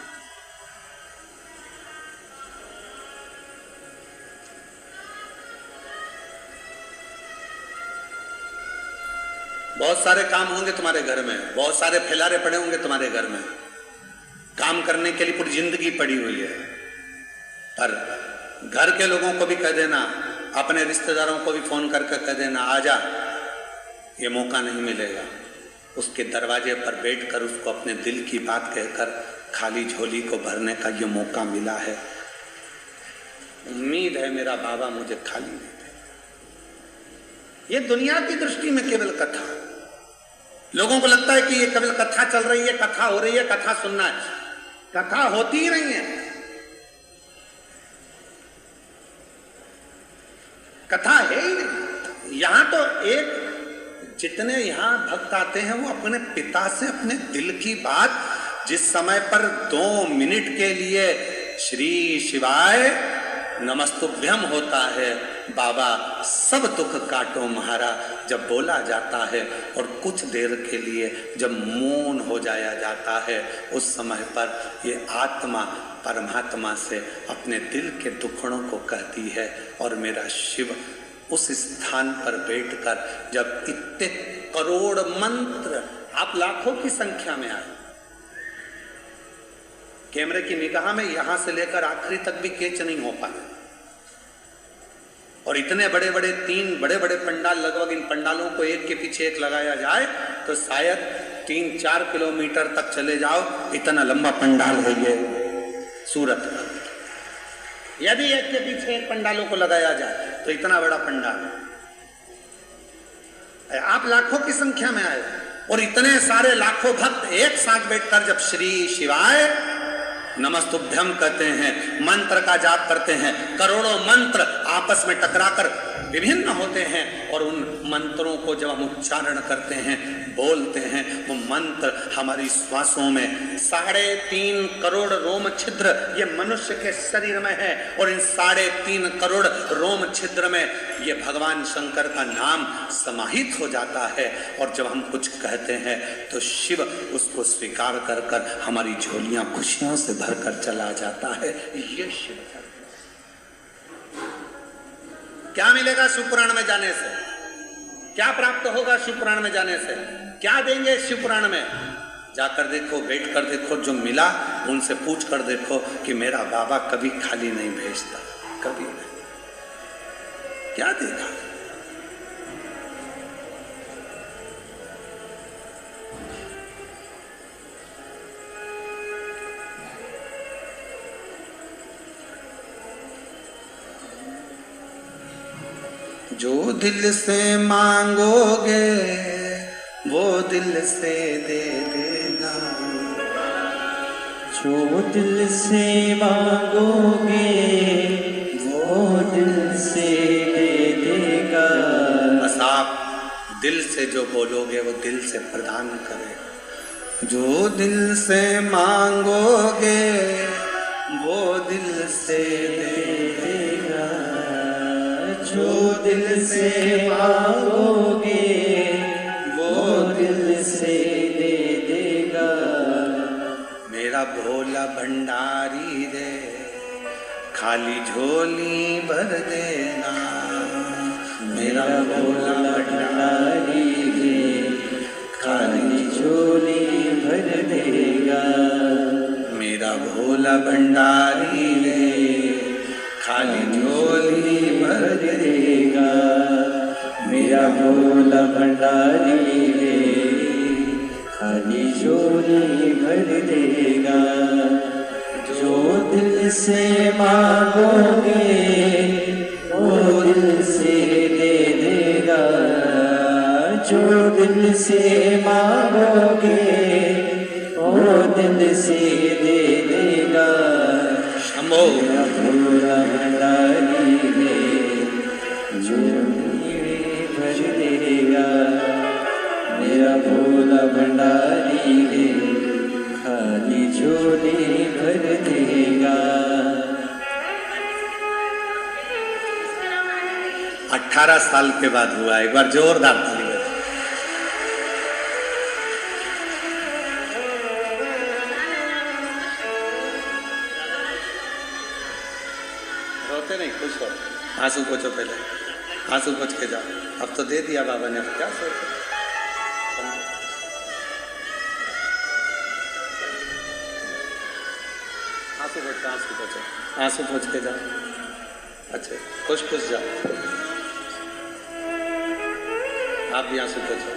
बहुत सारे काम होंगे तुम्हारे घर में, बहुत सारे फैलारे पड़े होंगे तुम्हारे घर में, काम करने के लिए पूरी जिंदगी पड़ी हुई है, पर घर के लोगों को भी कह देना, अपने रिश्तेदारों को भी फोन करके कह देना आजा, ये मौका नहीं मिलेगा। उसके दरवाजे पर बैठकर उसको अपने दिल की बात कहकर खाली झोली को भरने का ये मौका मिला है। उम्मीद है मेरा बाबा मुझे खाली नहीं दे। ये दुनिया की दृष्टि में केवल कथा, लोगों को लगता है कि ये केवल कथा चल रही है, कथा हो रही है, कथा सुनना है, कथा होती ही नहीं है। कथा है ही नहीं। यहां तो एक जितने यहां भक्त आते हैं वो अपने पिता से अपने दिल की बात, जिस समय पर 2 मिनट के लिए श्री शिवाय नमस्तुभ्यम होता है, बाबा सब दुख काटो महारा जब बोला जाता है, और कुछ देर के लिए जब मौन हो जाया जाता है, उस समय पर ये आत्मा परमात्मा से अपने दिल के दुखड़ों को कहती है। और मेरा शिव उस स्थान पर बैठकर जब इतने करोड़ मंत्र, आप लाखों की संख्या में आए, कैमरे की निगाह में यहां से लेकर आखिरी तक भी कैच नहीं हो पाए, और इतने बड़े बड़े 3 बड़े बड़े पंडाल, लगभग इन पंडालों को एक के पीछे एक लगाया जाए तो शायद 3-4 किलोमीटर तक चले जाओ, इतना लंबा पंडाल है ये सूरत का। यदि एक के पीछे एक पंडालों को लगाया जाए तो इतना बड़ा पंडाल है। आप लाखों की संख्या में आए और इतने सारे लाखों भक्त एक साथ बैठकर जब श्री शिवाय नमस्तुभ्यम कहते हैं, मंत्र का जाप करते हैं, करोड़ों मंत्र आपस में टकराकर विभिन्न होते हैं, और उन मंत्रों को जब हम उच्चारण करते हैं, बोलते हैं, वो मंत्र हमारी श्वासों में 3.5 करोड़ रोम छिद्र ये मनुष्य के शरीर में है, और इन 3.5 करोड़ रोम छिद्र में ये भगवान शंकर का नाम समाहित हो जाता है। और जब हम कुछ कहते हैं तो शिव उसको स्वीकार कर कर हमारी झोलियां खुशियों से भरकर चला जाता है। ये शिव है। क्या मिलेगा शिवपुराण में जाने से? क्या प्राप्त होगा शिवपुराण में जाने से? क्या देंगे शिवपुराण में? जाकर देखो, बैठ कर देखो, जो मिला उनसे पूछ कर देखो कि मेरा बाबा कभी खाली नहीं भेजता, कभी नहीं। क्या देगा? जो दिल से मांगोगे वो दिल से दे देगा, जो दिल से मांगोगे वो दिल से दे देगा। बस आप दिल से जो बोलोगे वो दिल से प्रदान करेगा। जो दिल से मांगोगे वो दिल से दे देगा, जो दिल से मांगोगे वो दिल से दे देगा। मेरा भोला भंडारी रे खाली झोली भर देना, मेरा भोला भंडारी रे खाली झोली भर देगा। मेरा भोला भंडारी रे खाली झोली भर देगा। मेरा भोला भंडारी रे खाली झोली भर देगा। जो दिल से मांगोगे वो दिल से दे देगा, जो दिल से मांगोगे वो दिल से दे देगा। शंभो मेरा भोला भंडारी रे झोली भर देगा। मेरा भोला भंडारी रे खाली झोली भर देगा। 18 साल के बाद हुआ। एक बार जोरदार ताली बजाओ। रोते नहीं, खुश हो। आंसू पोछो, पहले आंसू पोछ के जाओ। अब तो दे दिया बाबा ने, अब क्या सोचो। आंसू पोंछ के जाओ। अच्छा खुश खुश जाओ। आप भी आंसू पोंछो,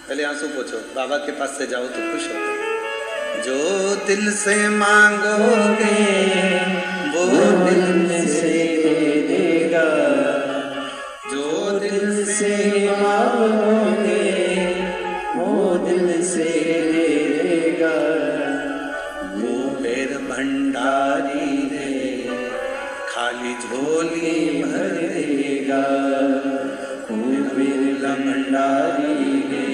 पहले आंसू पोंछो, बाबा के पास से जाओ तो खुश होते। जो दिल से मांगोगे वो दिल से दे देगा, जो दिल से मांगोगे वो दिल से दे देगा। कुबेर भंडारी है खाली झोली भर देगा, कुबेर भंडारी है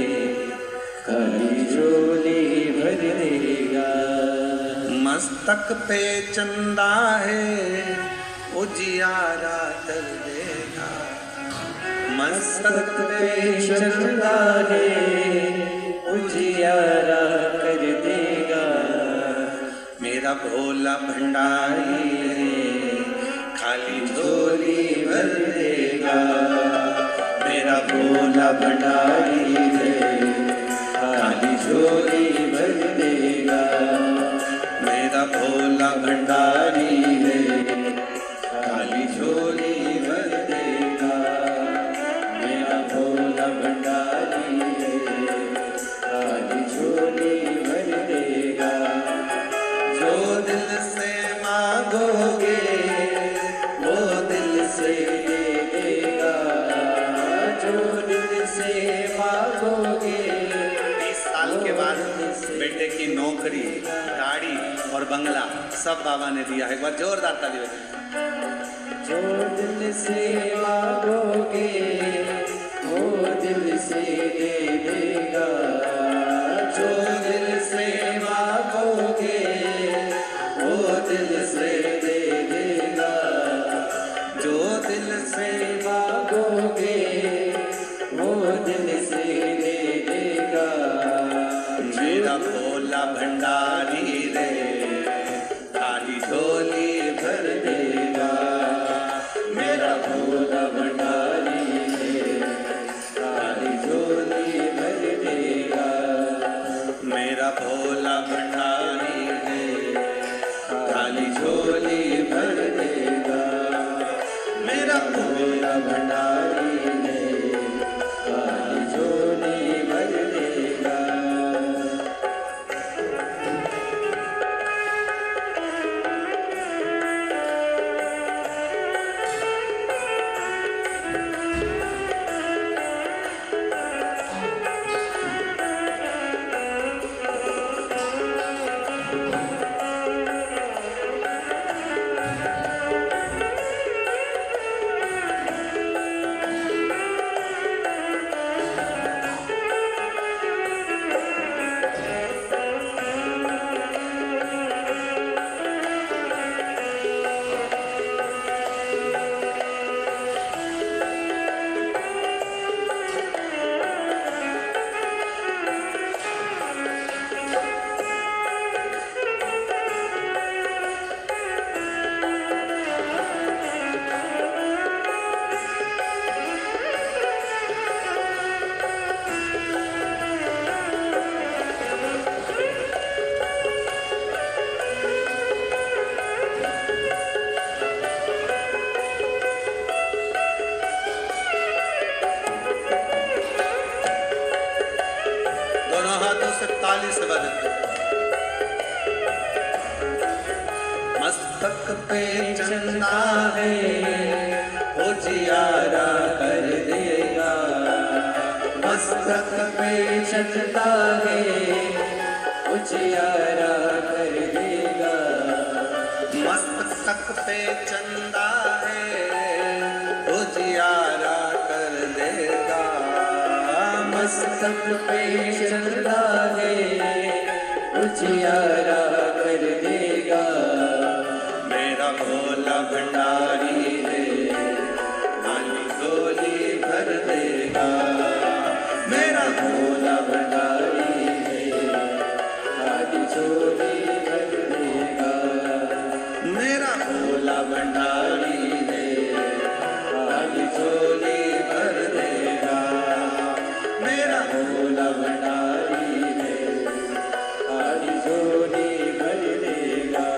खाली झोली भर देगा। मस्तक पे चंदा है उजियारा कर देगा, मस्तक पे चंदा है उजियारा कर देगा। मेरा भोला भंडारी है खाली झोली भर देगा, मेरा भोला भंडारी है खाली झोली भर देगा। मेरा भोला भंडारी है खाली झोली भर देगा, मेरा भोला भंडारी है खाली झोली भर देगा। जो दिल से मांगोगे वो दिल से दे देगा, जो दिल से मांगोगे। 20 साल के बाद बेटे की नौकरी, गाड़ी और बंगला सब बाबा ने दिया है। एक बार जोरदार ताली बजाएं। जो दिल से मांगोगे वो दिल से दे देगा, जो दिल से मांगोगे वो दिल से दे देगा, जो दिल से मांगोगे वो दिल से दे देगा। मेरा भोला भंडारी रे खाली झोली भर देगा, मेरा भोला भंडारी रे खाली झोली भर देगा। मेरा भोला भंडारी रे खाली झोली भर देगा, मेरा भोला भंडारी रे खाली झोली भर देगा। मस्तक पे चंदा है उजियारा कर देगा, मस्तक पे चंदा है उजियारा कर देगा। मस्तक पे चंदा है उजियारा कर देगा, मस्तक पे चंदा है उजियारा कर देगा। मेरा भोला भंडारी है खाली झोली भर देगा, मेरा भोला भंडारी है खाली झोली भर देगा। मेरा भोला भंडारी है खाली झोली भर देगा, मेरा भोला भंडारी है खाली झोली भर देगा।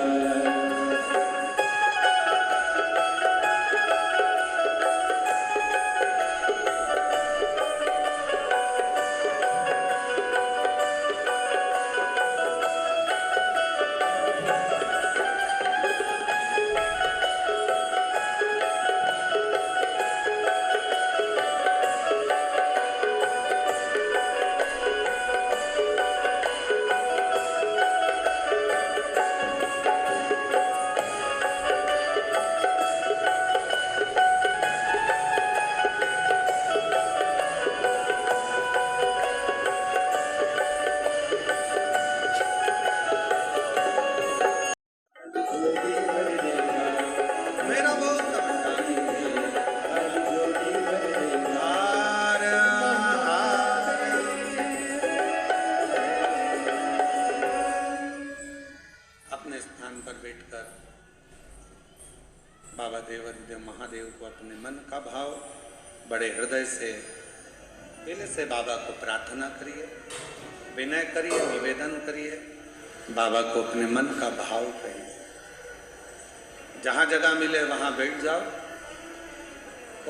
बाबा देवाधिदेव महादेव को अपने मन का भाव बड़े हृदय से पहले से बाबा को प्रार्थना करिए, विनय करिए, निवेदन करिए, बाबा को अपने मन का भाव करिए। जहाँ जगह मिले वहाँ बैठ जाओ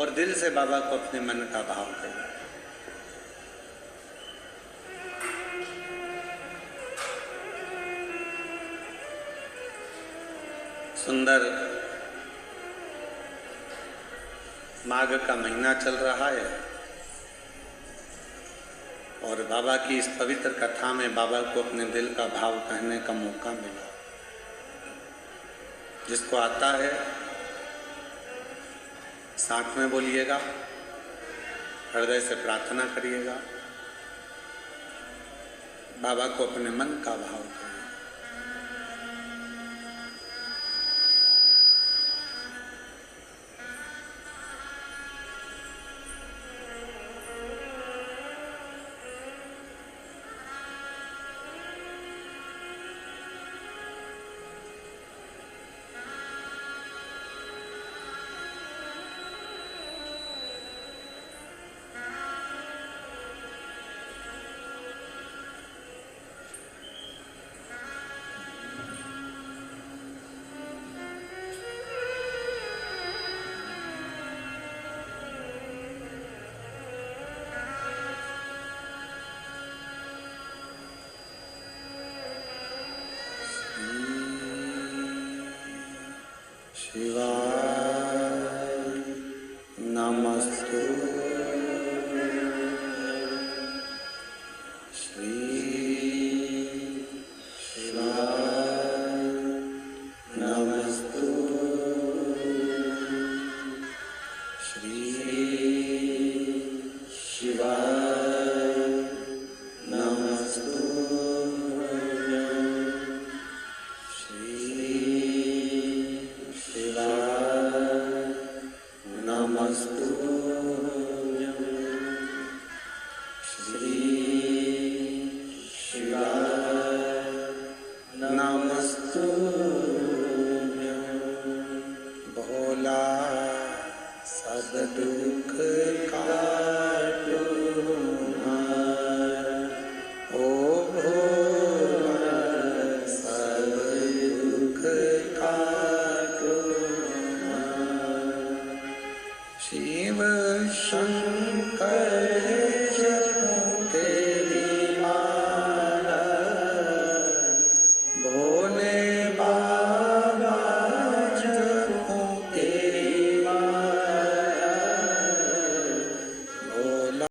और दिल से बाबा को अपने मन का भाव करिए। सुंदर माघ का महीना चल रहा है और बाबा की इस पवित्र कथा में बाबा को अपने दिल का भाव कहने का मौका मिला। जिसको आता है साथ में बोलिएगा, हृदय से प्रार्थना करिएगा, बाबा को अपने मन का भाव करिए। शिवाय नमस्तु श्री शिवाय नमस्तु श्री शिवाय